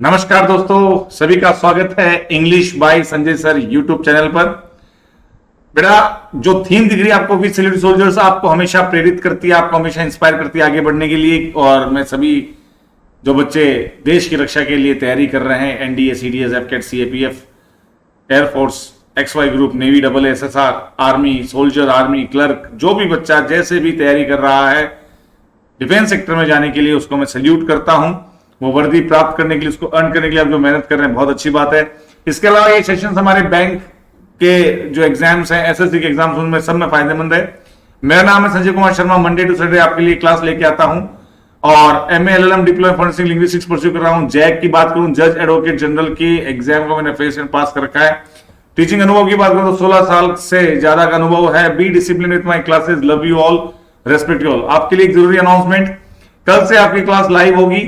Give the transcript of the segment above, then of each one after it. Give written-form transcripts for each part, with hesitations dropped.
नमस्कार दोस्तों, सभी का स्वागत है English by Sanjay sir YouTube channel पर। बेटा, जो थीम दिख रही है आपको, वीर सैल्यूट सोल्जर्स, आपको हमेशा प्रेरित करती है, आपको हमेशा इंस्पायर करती है आगे बढ़ने के लिए। और मैं सभी जो बच्चे देश की रक्षा के लिए तैयारी कर रहे हैं, NDA, CDS, AFCAT, CAPF, air force, XY group, navy, SSR, army, soldier, army clerk, जो भी बच्चा जैसे भी तैयारी कर रहा है डिफेंस सेक्टर में जाने के लिए, उसको मैं सल्यूट करता हूं। वो वर्दी प्राप्त करने के लिए, उसको अर्न करने के लिए आप जो मेहनत कर रहे हैं, बहुत अच्छी बात है। इसके अलावा ये सेशन हमारे बैंक के जो एग्जाम्स हैं, एसएससी के एग्जाम्स, उनमें सब में फायदेमंद है। मेरा नाम है Sanjay Kumar Sharma. Monday to Saturday आपके लिए क्लास लेके आता हूं और MA LLM diploma forensic linguistics pursue कर रहा हूं। जैक की बात करूं, जज एडवोकेट जनरल की एग्जाम को मैंने फेस एंड पास कर रखा है। टीचिंग अनुभव की बात करूं तो 16 साल से ज्यादा का अनुभव है। Be discipline with my classes, love you all, respect you all. आपके लिए एक जरूरी अनाउंसमेंट, कल से आपकी क्लास लाइव होगी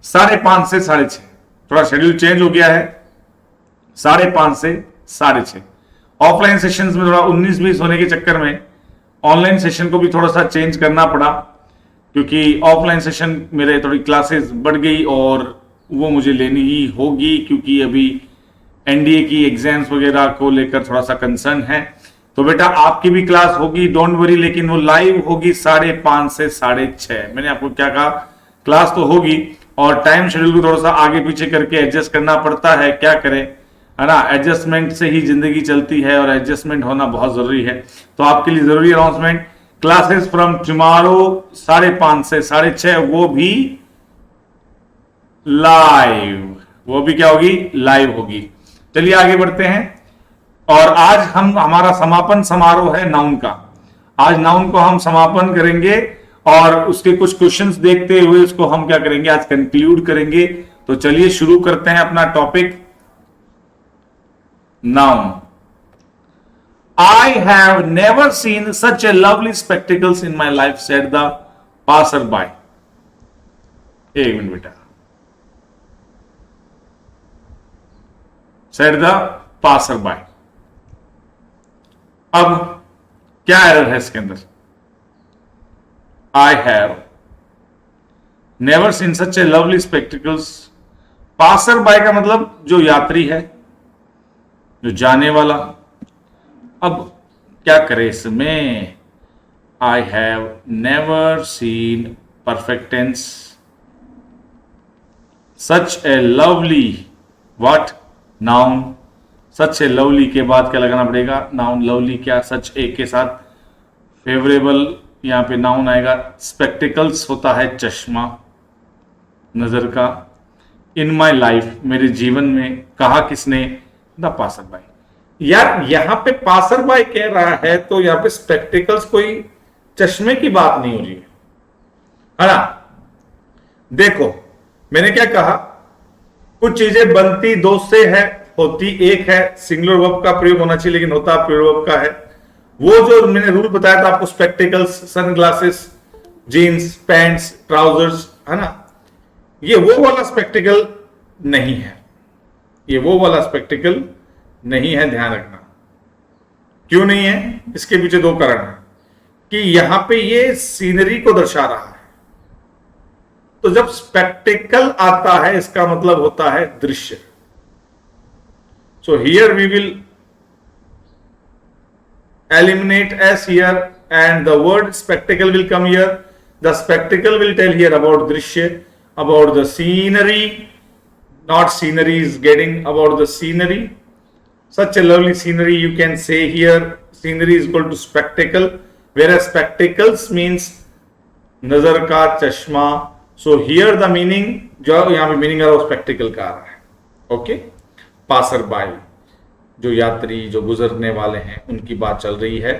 5:30 से 6:30। थोड़ा शेड्यूल चेंज हो गया है, 5:30 से 6:30। ऑफलाइन सेशंस में थोड़ा 19-20 होने के चक्कर में ऑनलाइन सेशन को भी थोड़ा सा चेंज करना पड़ा, क्योंकि ऑफलाइन सेशन मेरे थोड़ी क्लासेस बढ़ गई और वो मुझे लेनी ही होगी, क्योंकि अभी एनडीए की एग्जाम्स वगैरह को लेकर थोड़ा सा कंसर्न है। तो बेटा, आपकी भी क्लास होगी, डोंट वरी, लेकिन वो लाइव होगी 5:30 से 6:30। मैंने आपको क्या कहा, क्लास तो होगी और टाइम शेड्यूल को थोड़ा सा आगे पीछे करके एडजस्ट करना पड़ता है। क्या करें, है ना, एडजस्टमेंट से ही जिंदगी चलती है और एडजस्टमेंट होना बहुत जरूरी है। तो आपके लिए जरूरी अनाउंसमेंट, क्लासेस फ्रॉम टुमारो 5:30 से 6:30, वो भी लाइव। वो भी क्या होगी, लाइव होगी। चलिए आगे बढ़ते हैं। और आज हमारा समापन समारोह है नाउन का। आज नाउन को हम समापन करेंगे और उसके कुछ क्वेश्चंस देखते हुए उसको हम क्या करेंगे, आज कंक्लूड करेंगे। तो चलिए शुरू करते हैं अपना topic, noun. I have never seen such a lovely spectacles in my life, said the passer by. एक मिनट बेटा, सेड द पासर बाय। अब क्या एरर है इसके अंदर? I have never seen such a lovely spectacles. Passer by का मतलब जो यात्री है, जो जाने वाला। अब क्या करें इसमें? I have never seen perfect tense such a lovely what noun. such a lovely के बाद क्या लगाना पड़ेगा? नाउन। लवली क्या, सच एक के साथ फेवरेबल, यहां पे नाउन आएगा। स्पेक्टिकल्स होता है चश्मा, नजर का। इन माई लाइफ, मेरे जीवन में। कहा किसने? The passer by. यार यहां पे पासर बाय कह रहा है तो यहां पे स्पेक्टिकल्स कोई चश्मे की बात नहीं हो रही है ना। देखो मैंने क्या कहा, कुछ चीजें बनती दो से है, होती एक है। सिंगुलर वर्ब का प्रयोग होना चाहिए, लेकिन होता प्लूरल वर्ब का है। वो जो मैंने रूल बताया था आपको, spectacles, sunglasses, jeans, pants, trousers, है ना, ये वो वाला स्पेक्टिकल नहीं है। ये वो वाला स्पेक्टिकल नहीं है, ध्यान रखना। क्यों नहीं है? इसके पीछे दो कारण है कि यहां पे ये सीनरी को दर्शा रहा है। तो जब स्पेक्टिकल आता है, इसका मतलब होता है दृश्य। So here we will eliminate S here and the word spectacle will come here. The spectacle will tell here about drishya, about the scenery, not scenery is getting, about the scenery. Such a lovely scenery, you can say here scenery is equal to spectacle, whereas spectacles means nazar ka chashma. So here the meaning, जो यहाँ पे meaning आ रहा है वो spectacle का आ रहा है। Okay, passer by, जो यात्री, जो गुजरने वाले हैं, उनकी बात चल रही है।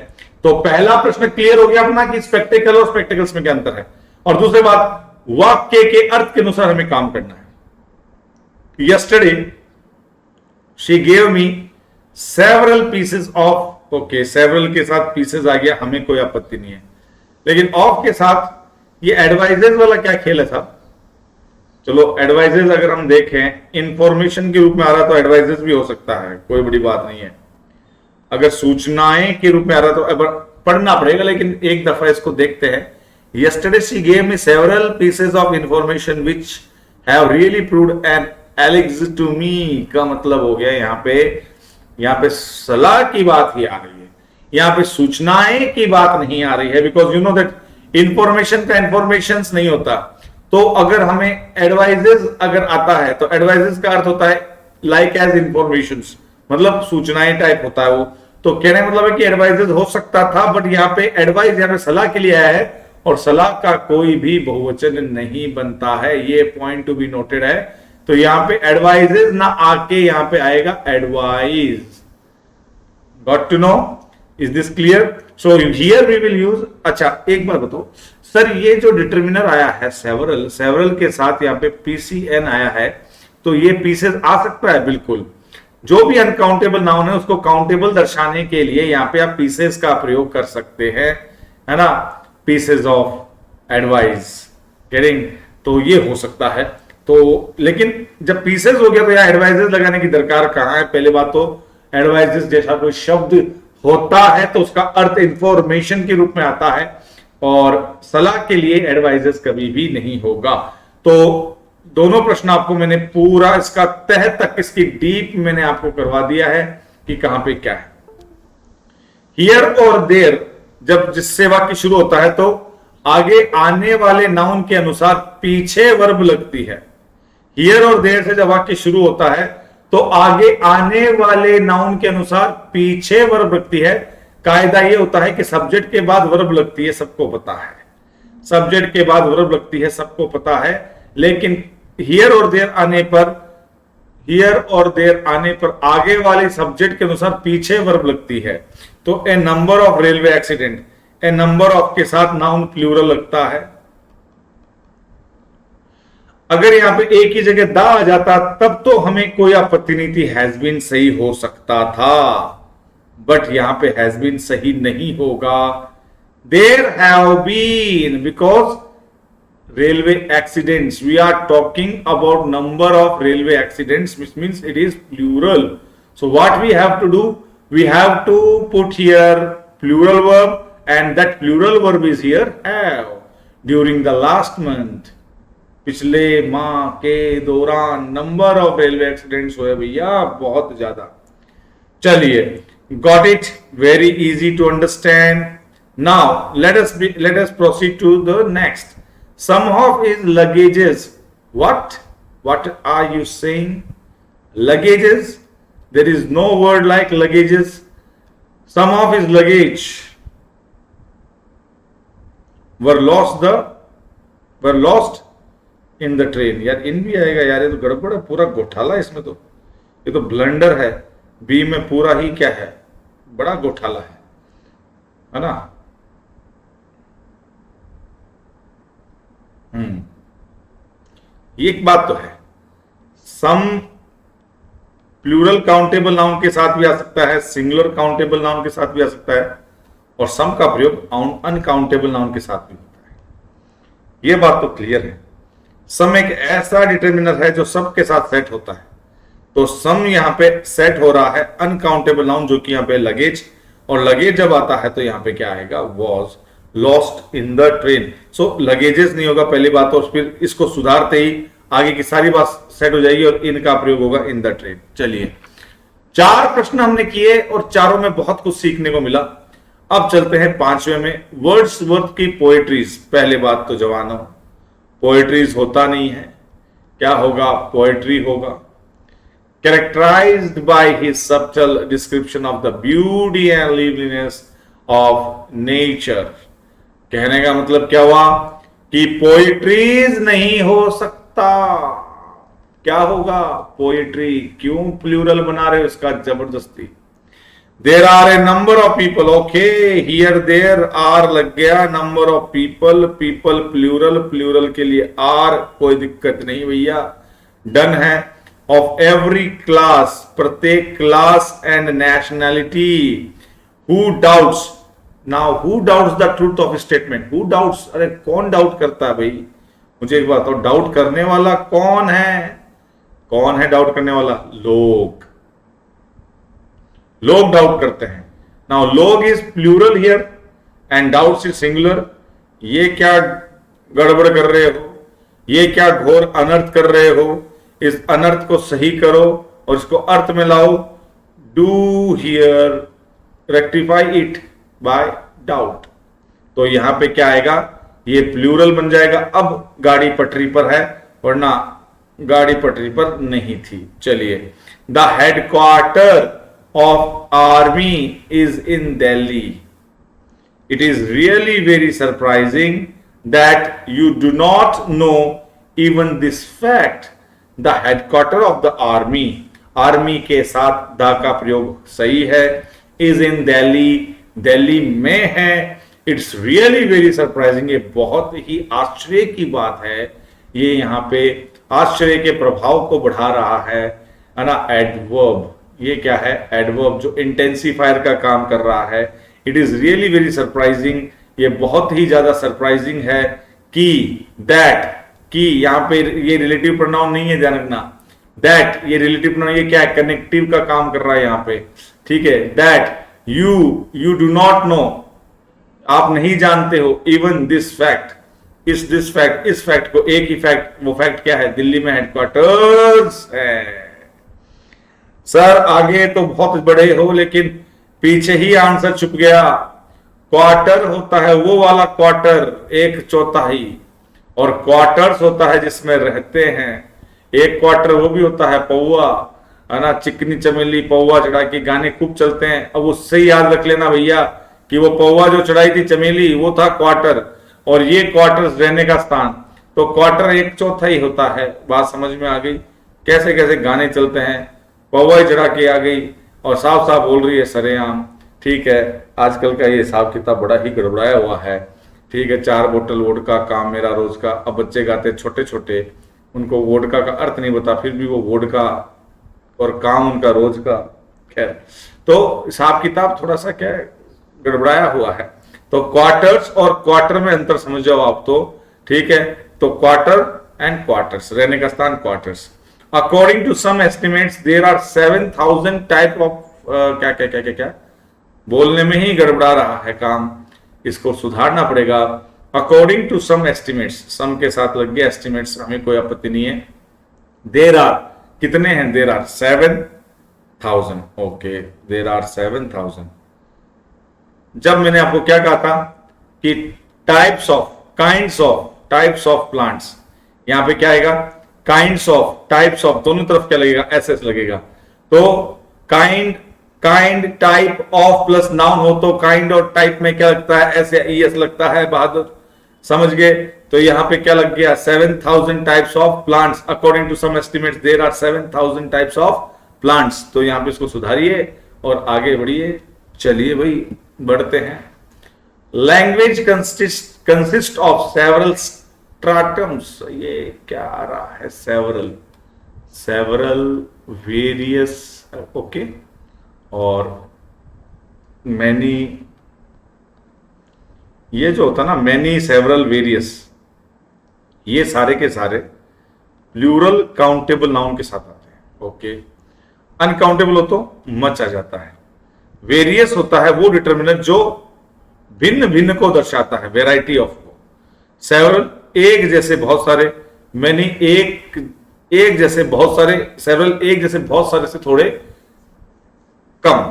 तो पहला प्रश्न क्लियर हो गया अपना कि स्पेक्टिकल और स्पेक्टिकल्स में क्या अंतर है। और दूसरी बात, वाक्य के अर्थ के अनुसार हमें काम करना है। Yesterday she gave me several pieces of, okay, several के साथ पीसेस आ गया, हमें कोई आपत्ति नहीं है, लेकिन ऑफ के साथ ये एडवाइजेज वाला क्या खेल है साहब? चलो एडवाइजेज अगर हम देखें इंफॉर्मेशन के रूप में आ रहा तो एडवाइजेज भी हो सकता है, कोई बड़ी बात नहीं है। अगर सूचनाएं के रूप में आ रहा तो पढ़ना पड़ेगा, लेकिन एक दफा इसको देखते हैं। Yesterday she gave me several pieces of information which have really proved an elixir to me का मतलब हो गया यहाँ पे सलाह की बात ही आ रही है, यहाँ पे सूचनाएं की बात नहीं आ रही है, because you know that information का इंफॉर्मेशन नहीं होता। तो अगर हमें एडवाइजेस अगर आता है तो एडवाइजेस का अर्थ होता है लाइक एज इंफॉर्मेशन, मतलब सूचनाएं टाइप होता है वो। तो कहने का मतलब है कि एडवाइजेस हो सकता था, बट यहाँ पे एडवाइस यहाँ पे सलाह के लिए आया है और सलाह का कोई भी बहुवचन नहीं बनता है, ये पॉइंट टू बी नोटेड है। तो यहाँ पे एडवाइजेस ना आके यहाँ पे आएगा advise. Got to know, is this clear? So here we will use. अच्छा एक बार बताओ सर, ये जो डिटर्मिनर आया है सेवरल, सेवरल के साथ यहाँ पे पीसीएन आया है, तो ये पीसेस आ सकता है बिल्कुल। जो भी अनकाउंटेबल नाउन है उसको काउंटेबल दर्शाने के लिए यहाँ पे आप पीसेस का प्रयोग कर सकते हैं, है ना, पीसेस ऑफ एडवाइस गेटिंग, तो ये हो सकता है। तो लेकिन जब पीसेस हो गया तो यहाँ एडवाइजेस लगाने की दरकार कहां है? पहले बात तो एडवाइजेस जैसा कोई शब्द होता है तो उसका अर्थ इंफॉर्मेशन के रूप में आता है, और सलाह के लिए एडवाइजेस कभी भी नहीं होगा। तो दोनों प्रश्न आपको मैंने पूरा इसका तह तक, इसकी डीप मैंने आपको करवा दिया है कि कहां पे क्या है। हियर और देयर जब जिससे वाक्य शुरू होता है तो आगे आने वाले नाउन के अनुसार पीछे वर्ब लगती है। हियर और देयर से जब वाक्य शुरू होता है तो आगे आने वाले नाउन के अनुसार पीछे वर्ब लगती है। कायदा यह होता है कि सब्जेक्ट के बाद वर्ब लगती है, सबको पता है, सब्जेक्ट के बाद वर्ब लगती है, सबको पता है। लेकिन हियर और देयर आने पर आगे वाले सब्जेक्ट के अनुसार पीछे वर्ब लगती है। तो a number of railway accident, a number of के साथ नाउन प्लूरल लगता है। अगर यहां पे एक ही जगह दा आ जाता तब तो हमें कोई आपत्ति नहीं थी, हैज बीन सही हो सकता था, बट यहां पे हैज बीन सही नहीं होगा। There have been, because railway accidents, we are talking about number of railway accidents, which means it is plural. So what we have to do, we have to put here plural verb, and that plural verb is here have. During the last month, पिछले माह के दौरान number of railway accidents हुए भैया, बहुत ज्यादा। चलिए, got it, very easy to understand. Now let us proceed to the next. Some of his luggages. What are you saying? Luggages? There is no word like luggages. Some of his luggage were lost in the train. यार इन भी आएगा यार, ये तो गड़बड़ है, पूरा घोटाला इसमें तो, ये तो ब्लंडर है। बी में पूरा ही क्या है, बड़ा घोटाला है ना। एक बात तो है, सम प्लूरल काउंटेबल नाउन के साथ भी आ सकता है, सिंगुलर काउंटेबल नाउन के साथ भी आ सकता है, और सम का प्रयोग अनकाउंटेबल नाउन के साथ भी होता है। यह बात तो क्लियर है। सम एक ऐसा डिटर्मिनर है जो सब के साथ सेट होता है, तो सम यहां पे सेट हो रहा है अनकाउंटेबल नाउन, जो कि यहां पे लगेज, और लगेज जब आता है तो यहां पे क्या आएगा, was lost in the train. So luggages नहीं होगा पहली बात, और फिर इसको सुधारते ही आगे की सारी बात सेट हो जाएगी और इनका प्रयोग होगा इन द ट्रेन। चलिए, 4 प्रश्न हमने किए और चारों में बहुत कुछ सीखने को मिला। अब चलते हैं 5वें में, वर्ड्सवर्थ की पोएट्रीज। पहले बात तो जवानों, पोएट्रीज होता नहीं है, क्या होगा, पोएट्री होगा। Characterised by his subtle description of the beauty and liveliness of nature. कहने का मतलब क्या हुआ कि पोइट्रीज नहीं हो सकता, क्या होगा, पोइट्री। क्यों प्लूरल बना रहे हो इसका जबरदस्ती। There are a number of people, okay, here there are लग गया, number of people, people plural, plural के लिए आर, कोई दिक्कत नहीं भैया, डन है। ऑफ एवरी क्लास, प्रत्येक class and nationality. Who doubts, now who doubts the truth of statement, who doubts, अरे कौन डाउट करता है भाई, मुझे एक बात बताओ, डाउट करने वाला कौन है, कौन है डाउट करने वाला, लोग, लोग डाउट करते हैं। नाउ लोग is plural here and doubts is singular. ये क्या गड़बड़ कर रहे हो, ये क्या घोर अनर्थ कर रहे हो, इस अनर्थ को सही करो और इसको अर्थ में लाओ। Do here rectify it by doubt. तो यहां पे क्या आएगा, ये प्लूरल बन जाएगा। अब गाड़ी पटरी पर है, वरना गाड़ी पटरी पर नहीं थी। चलिए, the headquarter of army is in Delhi. It is really very surprising that you do not know even this fact. The headquarter of the army, army के साथ द का प्रयोग सही है, is in Delhi, दिल्ली में है। It's really very surprising, ये बहुत ही आश्चर्य की बात है। ये यहाँ पे आश्चर्य के प्रभाव को बढ़ा रहा है ना। एडवर्ब, ये क्या है, एडवर्ब जो इंटेंसिफायर का काम कर रहा है। It is really very surprising, ये बहुत ही ज्यादा सरप्राइजिंग है कि दैट, कि यहाँ पे ये रिलेटिव प्रोनाउन नहीं है, ध्यान रखना। दैट ये रिलेटिव प्रोनाउन, ये क्या है, कनेक्टिव का काम कर रहा है यहाँ पे, ठीक है। That you do not know, आप नहीं जानते हो, इवन दिस फैक्ट, इस फैक्ट को, एक ही फैक्ट, वो फैक्ट क्या है, दिल्ली में हेडक्वार्टर्स है। सर आगे तो बहुत बड़े हो, लेकिन पीछे ही आंसर छुप गया। क्वार्टर होता है वो वाला क्वार्टर, एक चौथाई, और क्वार्टर्स होता है जिसमें रहते हैं। एक क्वार्टर वो भी होता है पौवा, है ना। चिकनी चमेली पौवा चढ़ा के गाने खूब चलते हैं। अब उससे ही याद रख लेना भैया कि वो पौवा जो चढ़ाई थी चमेली, वो था क्वार्टर, और ये क्वार्टर्स रहने का स्थान। तो क्वार्टर एक चौथाई होता है। बात समझ में आ गई, कैसे कैसे गाने चलते हैं। पौवा ही चढ़ा के आ गई और साफ साफ बोल रही है सरेआम, ठीक है। आजकल का ये हिसाब किताब बड़ा ही गड़बड़ाया हुआ है, ठीक है। 4 बोतल वोडका काम मेरा रोज का। अब बच्चे गाते छोटे छोटे, उनको वोडका का अर्थ नहीं पता, फिर भी वो वोडका और काम उनका रोज का। खैर, तो हिसाब किताब थोड़ा सा क्या है, गड़बड़ाया हुआ है। तो क्वार्टर्स और क्वार्टर में अंतर समझ जाओ आप, तो ठीक है। तो क्वार्टर एंड क्वार्टर्स, रहने का स्थान quarters. According to some estimates, there are 7,000 type of क्या क्या क्या क्या क्या, बोलने में ही गड़बड़ा रहा है काम, इसको सुधारना पड़ेगा। According to some estimates, some के साथ लग गया estimates, हमें कोई आपत्ति नहीं है। There are, कितने हैं, there are 7,000, okay, there are 7,000। जब मैंने आपको क्या कहा था कि types of, kinds of, types of plants, यहां पे क्या आएगा, काइंड्स ऑफ, टाइप्स ऑफ, दोनों तरफ क्या लगेगा, एसएस लगेगा। तो kind, kind, type of plus noun हो तो काइंड और टाइप में क्या लगता है, एस या ईएस लगता है। बहादुर, समझ गए। तो यहां पे क्या लग गया, 7,000 types of plants. According to some estimates there are 7,000 types of plants. तो यहां पे इसको सुधारिए और आगे बढ़िए। चलिए भाई बढ़ते हैं। लैंग्वेज कंसिस्ट ऑफ सेवरल स्ट्राटम्स, ये क्या आ रहा है, सेवरल वेरियस, ओके, और मैनी, ये जो होता ना मैनी, सेवरल, वेरियस, ये सारे के सारे प्लूरल काउंटेबल नाउन के साथ आते हैं, ओके। अनकाउंटेबल हो तो मच आ जाता है। वेरियस होता है वो डिटर्मिनेंट जो भिन्न भिन्न को दर्शाता है, वेराइटी ऑफ को। सेवरल एक जैसे बहुत सारे, मैनी एक जैसे बहुत सारे, सेवरल एक जैसे बहुत सारे से थोड़े कम।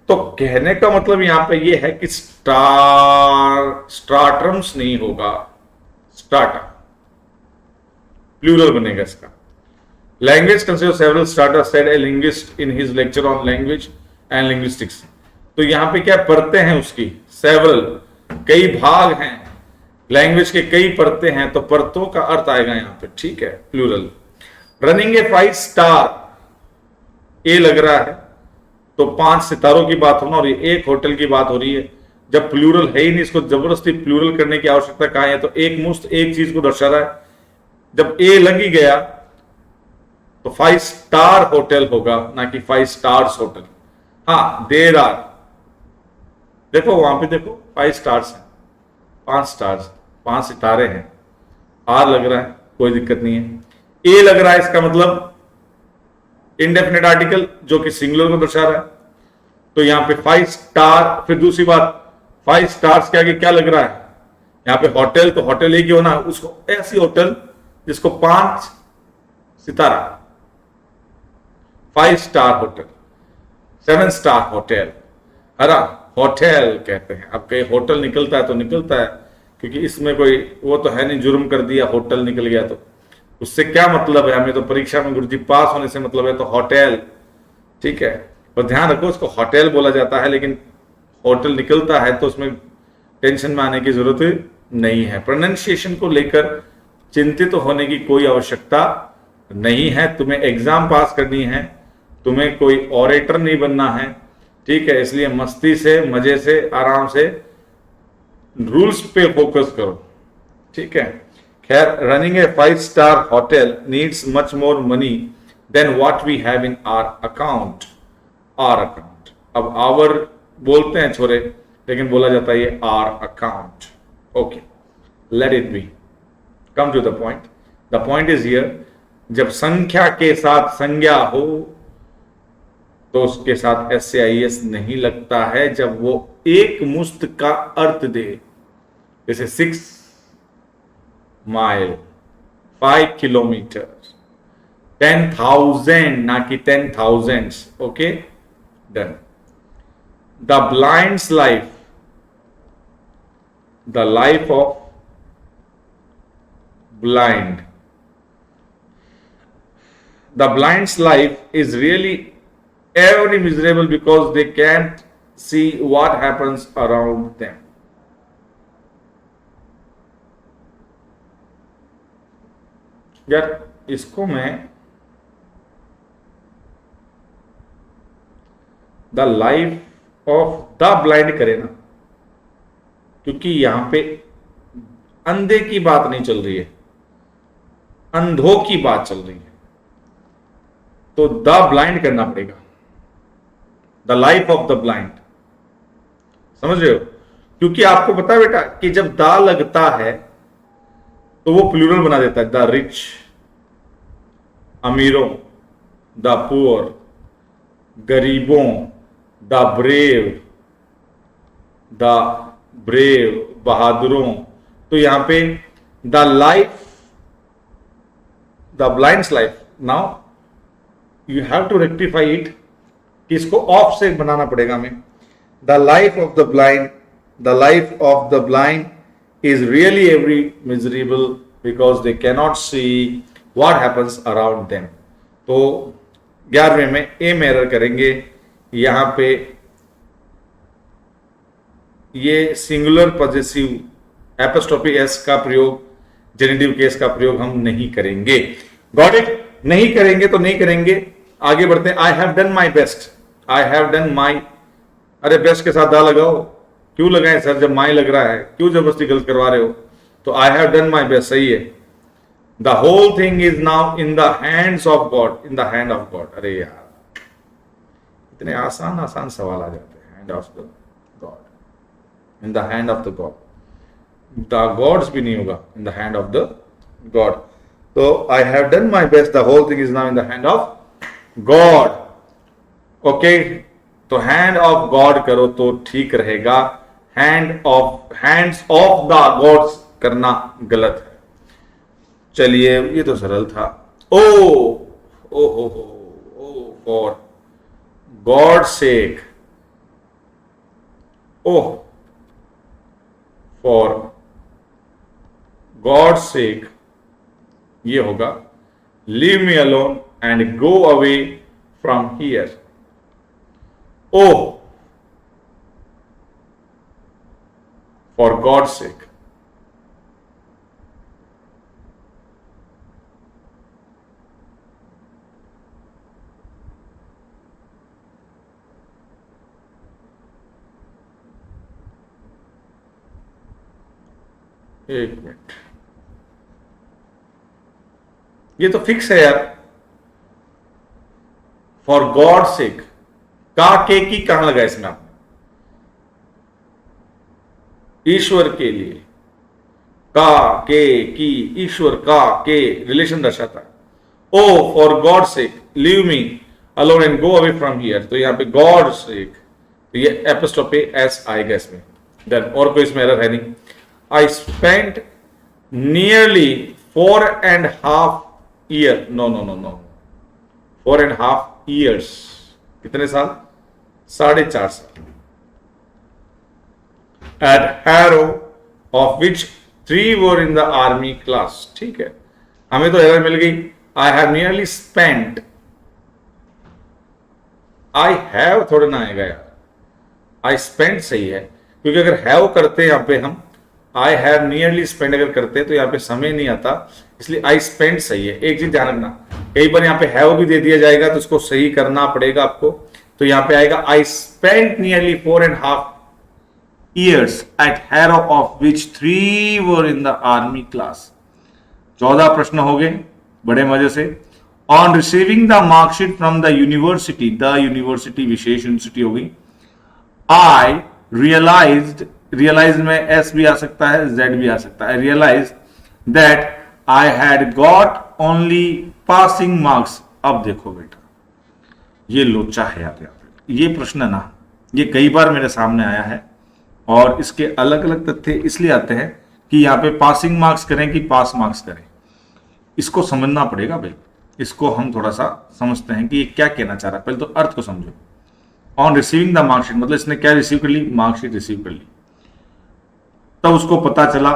तो कहने का मतलब यहां पे ये है कि स्ट्राटम्स नहीं होगा, स्ट्राटा, प्लूरल बनेगा इसका। Language consist of several strata, said A linguist in his lecture on language and linguistics. तो यहां पे क्या परतें हैं उसकी, सेवरल, कई भाग हैं, लैंग्वेज के कई परतें हैं, तो परतों का अर्थ आएगा यहां पे, ठीक है, प्लूरल। रनिंग ए 5 स्टार, ए लग रहा है तो 5 सितारों की बात होना, और ये एक होटल की बात हो रही है। जब प्लूरल है ही नहीं, इसको जबरदस्ती प्लूरल करने की आवश्यकता कहां है, तो एक मुश्त एक चीज को दर्शा रहा है। जब ए लग ही गया तो 5 स्टार होटल होगा, ना कि 5 स्टार्स होटल। हाँ, देर आर, देखो वहां पे देखो 5 स्टार्स हैं, 5 स्टार्स, 5 सितारे हैं। आर लग रहा है, कोई दिक्कत नहीं है। ए लग रहा है, इसका मतलब इंडेफिनेट आर्टिकल जो कि सिंगुलर को दर्शा रहा है। तो यहां पे 5 स्टार, फिर दूसरी बात 5 स्टार्स के आगे क्या लग रहा है, यहां पे होटल, तो होटल एक ही होना, उसको ऐसी होटल जिसको 5 सितारा, 5 स्टार होटल, 7 स्टार होटल, है ना, होटल कहते हैं। अब कहीं होटल निकलता है तो निकलता है, क्योंकि इसमें कोई वो तो है नहीं, जुर्म कर दिया होटल निकल गया तो उससे क्या मतलब है, हमें तो परीक्षा में गुरुजी पास होने से मतलब है, तो होटल, ठीक है। और ध्यान रखो उसको होटल बोला जाता है, लेकिन होटल निकलता है तो उसमें टेंशन में आने की जरूरत नहीं है। प्रोनाउंसिएशन को लेकर चिंतित होने की कोई आवश्यकता नहीं है। तुम्हें एग्जाम पास करनी है, तुम्हें कोई ऑरेटर नहीं बनना है, ठीक है। इसलिए मस्ती से, मजे से, आराम से रूल्स पे फोकस करो, ठीक है। खैर, running a 5 star hotel needs much more money than what we have in our account. Our account, अब आवर बोलते हैं छोरे, लेकिन बोला जाता है ये our account. Okay, let it be, come to the point. The point is here, जब संख्या के साथ संज्ञा हो तो उसके साथ SAIS नहीं लगता है। जब वो एक मुश्त का अर्थ दे, जैसे 6 माइल, 5 किलोमीटर, 10,000 ना कि 10,000, okay, done. The blind's life, the life of blind, the blind's life is really very miserable because they can't see what happens around them. यार इसको मैं the life of the blind करे ना, क्योंकि यहां पे अंधे की बात नहीं चल रही है, अंधों की बात चल रही है, तो द ब्लाइंड करना पड़ेगा, the life of the blind, समझ रहे हो। क्योंकि आपको पता है बेटा कि जब द लगता है तो वो प्लूरल बना देता है, द रिच, अमीरों, द पुअर, गरीबों, द ब्रेव, बहादुरों। तो यहां पे the life, the blind's life, now you have to rectify it, कि इसको ऑफ से बनाना पड़ेगा हमें। The life of the blind, the life of the blind is really every miserable because they cannot see what happens around them. तो 11वें में M error करेंगे, यहां पे ये सिंगुलर पॉजेसिव एपोस्ट्रोफी एस का प्रयोग, जेनिटिव केस का प्रयोग हम नहीं करेंगे। Got it? नहीं करेंगे तो नहीं करेंगे, आगे बढ़ते हैं। आई have done my best, I have done माई, अरे बेस्ट के साथ दा लगाओ, क्यों लगाए सर जब माई लग रहा है, क्यों जबरदस्ती गलत करवा रहे हो। तो I have done my best सही है। The whole thing is now in the hands of God, in the hand of God. अरे यार इतने आसान आसान सवाल आ जाते हैं। Hand of the God, in the hand of the God, the gods भी नहीं होगा, in the hand of the God. तो I have done my best, the whole thing is now in the hand of God. Okay, तो hand of God करो तो ठीक रहेगा, hands of the gods करना गलत है। चलिए ये तो सरल था। ओ हो for God sec, oh for God सेक, ये होगा leave me alone and go away from here. Oh for God सेक, एक मिनट, ये तो फिक्स है यार। फॉर गॉड सेक, का के की कहां लगा इसमें आपने? ईश्वर के लिए, का के की, ईश्वर का के रिलेशन दर्शाता है। O for God sake leave me alone and go away from here, तो यहां पे गॉड सेक, तो ये एपोस्ट्रोफी एस आएगा इसमें। देन और कोई इसमें एरर है नहीं। I spent nearly 4.5 years. No. 4.5 years, कितने साल? 4.5 साल। At Harrow of which 3 were in the army class. ठीक है, हमें तो एरर मिल गई। I have nearly spent, I have थोड़ा ना आएगा यार, आई स्पेंड सही है, क्योंकि अगर हैव करते हैं यहां पे हम, आई हैव नियरली स्पेंड अगर करते तो यहां पे समय नहीं आता, इसलिए आई स्पेंड सही है। एक चीज ध्यान रखना, कई बार यहां पे हैव भी दे दिया जाएगा तो उसको सही करना पड़ेगा आपको। तो यहां पे आएगा I spend nearly 4.5 years at Harrow of which 3 were in the army class। 14 प्रश्न हो गए बड़े मजे से। On receiving the marksheet from the university, the university विशेष यूनिवर्सिटी होगी। आई रियलाइज में एस भी आ सकता है, जेड भी आ सकता है। Realise that I had got only passing marks. अब देखो बेटा, ये लोचा है यहाँ पे, ये प्रश्न ना, ये कई बार मेरे सामने आया है और इसके अलग अलग तथ्य इसलिए आते हैं कि यहाँ पे पासिंग मार्क्स करें कि पास मार्क्स करें, इसको समझना पड़ेगा भाई। इसको हम थोड़ा सा समझते हैं कि ये क्या कहना चाह रहा है, पहले तो अर्थ को समझो। ऑन रिसीविंग द मार्कशीट मतलब इसने क्या रिसीव कर ली? मार्कशीट रिसीव कर ली। तब उसको पता चला,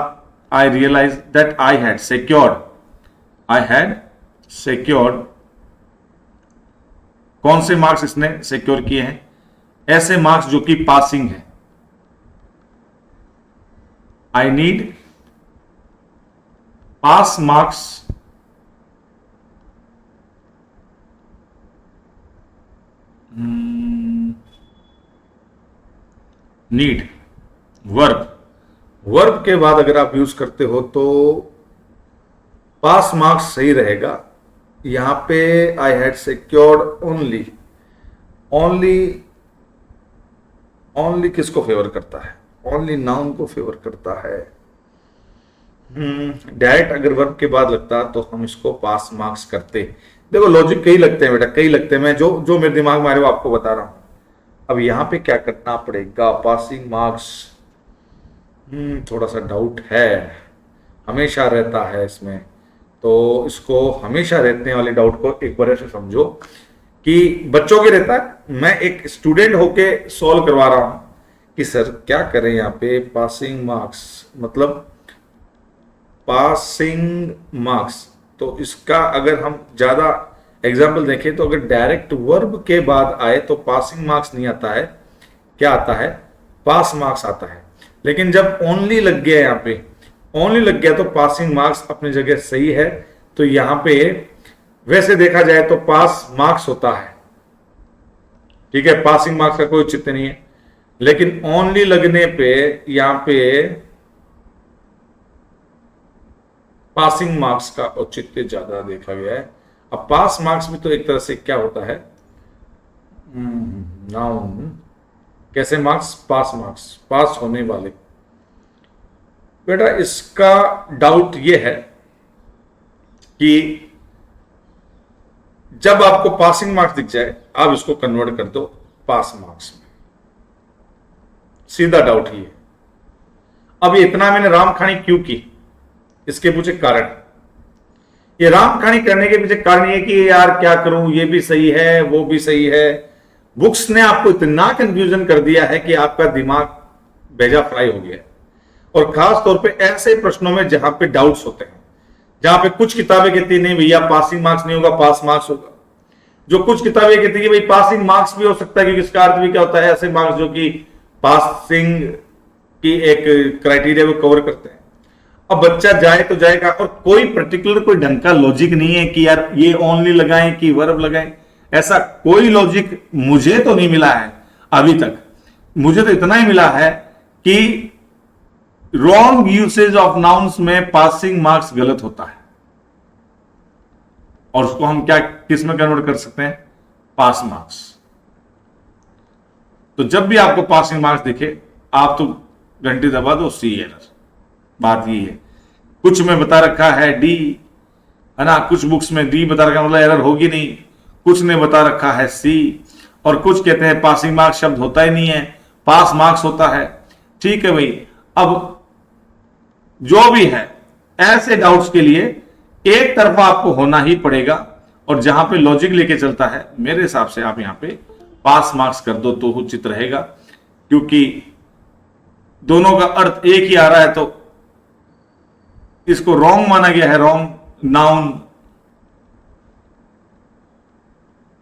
I realise that I had secured. कौन से मार्क्स इसने सिक्योर किए हैं? ऐसे मार्क्स जो कि पासिंग है। I need pass marks need verb के बाद अगर आप यूज करते हो तो पास मार्क्स सही रहेगा। यहां पे आई हैड सिक्योर्ड ओनली किसको फेवर करता है? ओनली नाउन को फेवर करता है। डायरेक्ट अगर वर्ब के बाद लगता तो हम इसको पास मार्क्स करते। देखो लॉजिक कई लगते हैं बेटा, कई लगते हैं, मैं जो मेरे दिमाग में आ रहे हो आपको बता रहा हूं। अब यहां पे क्या करना पड़ेगा? पासिंग मार्क्स थोड़ा सा डाउट है, हमेशा रहता है इसमें, तो इसको हमेशा रहने वाले डाउट को एक बार ऐसे समझो कि बच्चों के रहता है। मैं एक स्टूडेंट होके सॉल्व करवा रहा हूं कि सर क्या करें यहाँ पे? पासिंग मार्क्स मतलब पासिंग मार्क्स, तो इसका अगर हम ज्यादा एग्जाम्पल देखें तो अगर डायरेक्ट वर्ब के बाद आए तो पासिंग मार्क्स नहीं आता है, क्या आता है? पास मार्क्स आता है। लेकिन जब ओनली लग गया, यहाँ पे ओनली लग गया तो पासिंग मार्क्स अपनी जगह सही है। तो यहां पे वैसे देखा जाए तो पास मार्क्स होता है, ठीक है, पासिंग मार्क्स का कोई औचित्य नहीं है। लेकिन ओनली लगने पे यहां पे पासिंग मार्क्स का औचित्य ज्यादा देखा गया है। अब पास मार्क्स में तो एक तरह से क्या होता है? नाउन। कैसे मार्क्स? पास मार्क्स, पास होने वाले। बेटा इसका डाउट यह है कि जब आपको पासिंग मार्क्स दिख जाए आप इसको कन्वर्ट कर दो पास मार्क्स में, सीधा डाउट ही है। अब ये इतना मैंने रामखानी क्यों की, इसके पीछे कारण, ये रामखानी करने के पीछे कारण ये कि यार क्या करूं, ये भी सही है वो भी सही है। बुक्स ने आपको इतना कंफ्यूजन कर दिया है कि आपका दिमाग बेजा फ्राई हो गया है। और खास तौर पे ऐसे प्रश्नों में जहां पे डाउट्स होते हैं, जहां पे कुछ किताबें कहती है नहीं भैया पासिंग मार्क्स नहीं होगा, पास मार्क्स होगा। जो कुछ किताबें कहती है भाई पासिंग मार्क्स भी हो सकता है, क्योंकि इसका अर्थ भी क्या होता है? ऐसे मार्क्स जो कि पासिंग की एक क्राइटेरिया को कवर करते हैं। अब बच्चा जाए तो जाएगा, और कोई पर्टिकुलर कोई ढंग का लॉजिक नहीं है कि यार ये ओनली लगाएं कि वर्ब लगाएं, ऐसा कोई लॉजिक मुझे तो नहीं मिला है अभी तक। मुझे तो इतना ही मिला है कि रॉन्ग यूसेज ऑफ नाउन्स में पासिंग मार्क्स गलत होता है, और उसको हम क्या किस में कन्वर्ट कर सकते हैं? Pass marks. तो जब भी आपको पासिंग मार्क्स दिखे आप तो घंटी दबा दो सी एरर। बात ये है, कुछ में बता रखा है डी, है ना, कुछ बुक्स में डी बता रखा, मतलब एरर होगी नहीं। कुछ ने बता रखा है सी, और कुछ कहते हैं पासिंग मार्क्स शब्द होता ही नहीं है, पास मार्क्स होता है। ठीक है भाई, अब जो भी है ऐसे डाउट्स के लिए एक तरफा आपको होना ही पड़ेगा, और जहां पे लॉजिक लेके चलता है, मेरे हिसाब से आप यहां पे पास मार्क्स कर दो तो उचित रहेगा, क्योंकि दोनों का अर्थ एक ही आ रहा है, तो इसको रॉन्ग माना गया है। रॉन्ग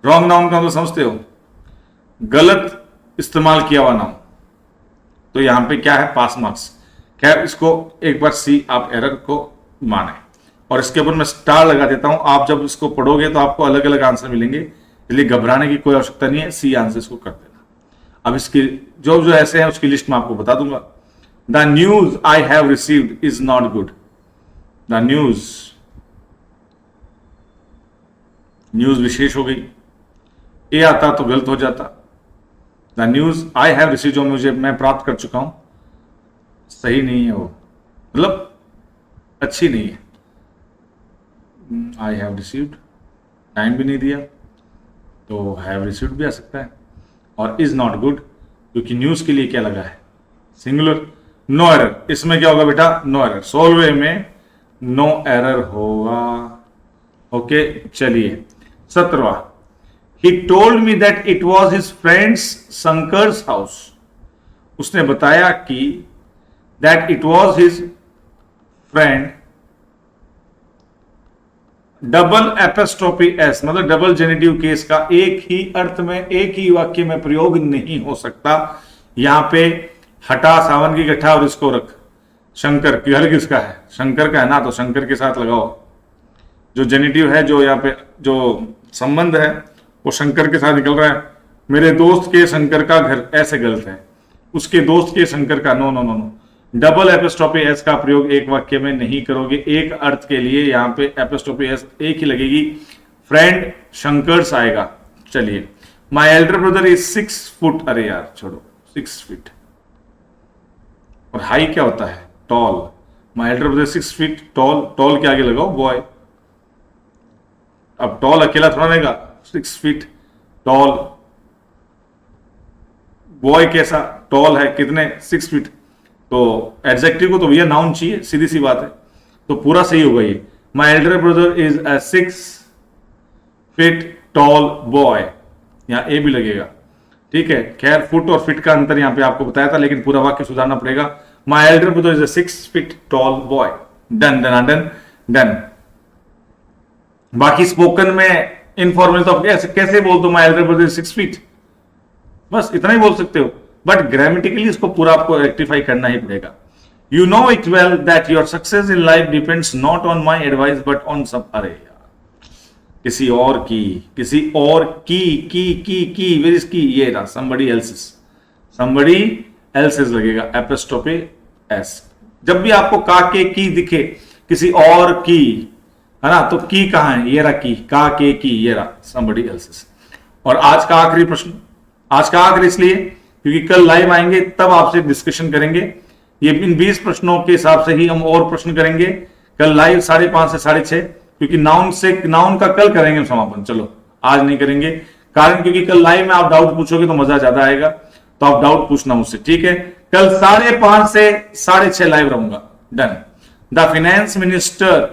नाउन का तो समझते हो, गलत इस्तेमाल किया हुआ नाउन, तो यहां पे क्या है, पास मार्क्स। खैर, इसको एक बार सी आप एरर को माने, और इसके ऊपर मैं स्टार लगा देता हूं। आप जब इसको पढ़ोगे तो आपको अलग अलग आंसर मिलेंगे, इसलिए घबराने की कोई आवश्यकता नहीं है, सी आंसर इसको कर देना। अब इसकी जो जो ऐसे हैं उसकी लिस्ट मैं आपको बता दूंगा। The news I have received is not good. The news विशेष हो गई, ए आता तो गलत हो जाता। The news I have receive, जो मुझे मैं प्राप्त कर चुका हूं, सही नहीं है, वो मतलब अच्छी नहीं है। आई हैव रिसीव्ड, टाइम भी नहीं दिया, तो हैव रिसीव्ड भी आ सकता है। और इज नॉट गुड, क्योंकि न्यूज के लिए क्या लगा है, सिंगुलर। नो एरर, इसमें क्या होगा बेटा, नो एरर। सोल्वे में नो एरर होगा। ओके, चलिए 17वां। He told me that it was his friend's Shankar's house. उसने बताया कि that it was his friend, double apostrophe S, मतलब डबल जेनेटिव केस का एक ही अर्थ में, एक ही वाक्य में प्रयोग नहीं हो सकता। यहां पे हटा सावन की गठा और इसको रख। शंकर, घर किसका है, शंकर का है ना, तो शंकर के साथ लगाओ। जो जेनेटिव है, जो यहाँ पे जो संबंध है, वो शंकर के साथ निकल रहा है। मेरे दोस्त के शंकर का घर, ऐसे गलत है। उसके दोस्त के शंकर का, no no no no. Double apostrophe S का प्रयोग एक वाक्य में नहीं करोगे। एक अर्थ के लिए यहां पे एपोस्ट्रोफी एस एक ही लगेगी। फ्रेंड शंकर्स आएगा। चलिए, माई एल्डर ब्रदर इज 6 फुट। अरे यार छोड़ो, 6 फीट। और हाई क्या होता है, tall. My elder brother 6 feet tall, tall के आगे लगाओ बॉय। अब टॉल अकेला थोड़ा रहेगा, 6 फीट टॉल। बॉय कैसा, टॉल है, कितने, 6 फीट। तो एडजेक्टिव को तो भैया नाउन चाहिए, सीधी सी बात है, तो पूरा सही होगा ये। माई elder brother is a 6 feet tall boy, यहां ए भी लगेगा, ठीक है। खैर, फुट और फिट का अंतर यहां पे आपको बताया था, लेकिन पूरा वाक्य सुधारना पड़ेगा। माई elder brother is a 6 feet tall boy. Done done done done. बाकी स्पोकन में इनफॉर्मल तो कैसे बोल दो, माई एल्डर ब्रदर इज 6 फीट, बस इतना ही बोल सकते हो। बट ग्रामेटिकली इसको पूरा आपको रेक्टिफाई करना ही पड़ेगा। You know it well that your success in life depends not on my advice but on some. अरे यार, किसी और की वेर इज की, ये रहा somebody else's लगेगा, एपोस्ट्रोफी एस। जब भी आपको का के की दिखे, किसी और की, है ना, तो की कहां है, ये रहा की, का के की, ये रहा somebody else's। और आज का आखिरी प्रश्न, आज का आखिरी इसलिए क्योंकि कल लाइव आएंगे, तब आपसे डिस्कशन करेंगे। ये इन 20 प्रश्नों के हिसाब से ही हम और प्रश्न करेंगे कल लाइव 5:30 से 6:30, क्योंकि नाउन का कल करेंगे समापन। चलो आज नहीं करेंगे, कारण क्योंकि कल लाइव में आप डाउट पूछोगे तो मजा ज्यादा आएगा, तो आप डाउट पूछना मुझसे, ठीक है। कल 5:30 से 6:30 लाइव रहूंगा। Done. The finance minister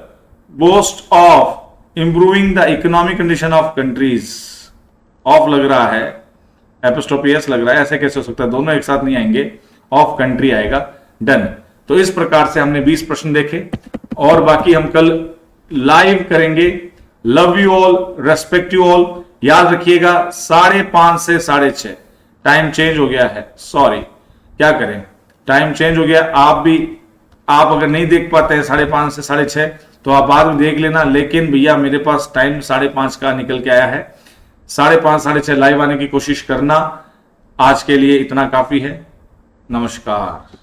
boast of improving the economic condition of countries. Of लग रहा है, एपोस्ट्रोफी एस लग रहा है, ऐसे कैसे हो सकता है, दोनों एक साथ नहीं आएंगे, ऑफ कंट्री आएगा। डन। तो इस प्रकार से हमने 20 प्रश्न देखे, और बाकी हम कल लाइव करेंगे। Love you all, respect you all. याद रखिएगा 5:30 से 6:30 टाइम चेंज हो गया है, सॉरी, क्या करें, टाइम चेंज हो गया। आप अगर नहीं देख पाते हैं 5:30 से 6:30, तो आप बाद में देख लेना, लेकिन भैया मेरे पास टाइम 5:30 का निकल के आया है। 5:30 6:30 लाइव आने की कोशिश करना। आज के लिए इतना काफी है। नमस्कार।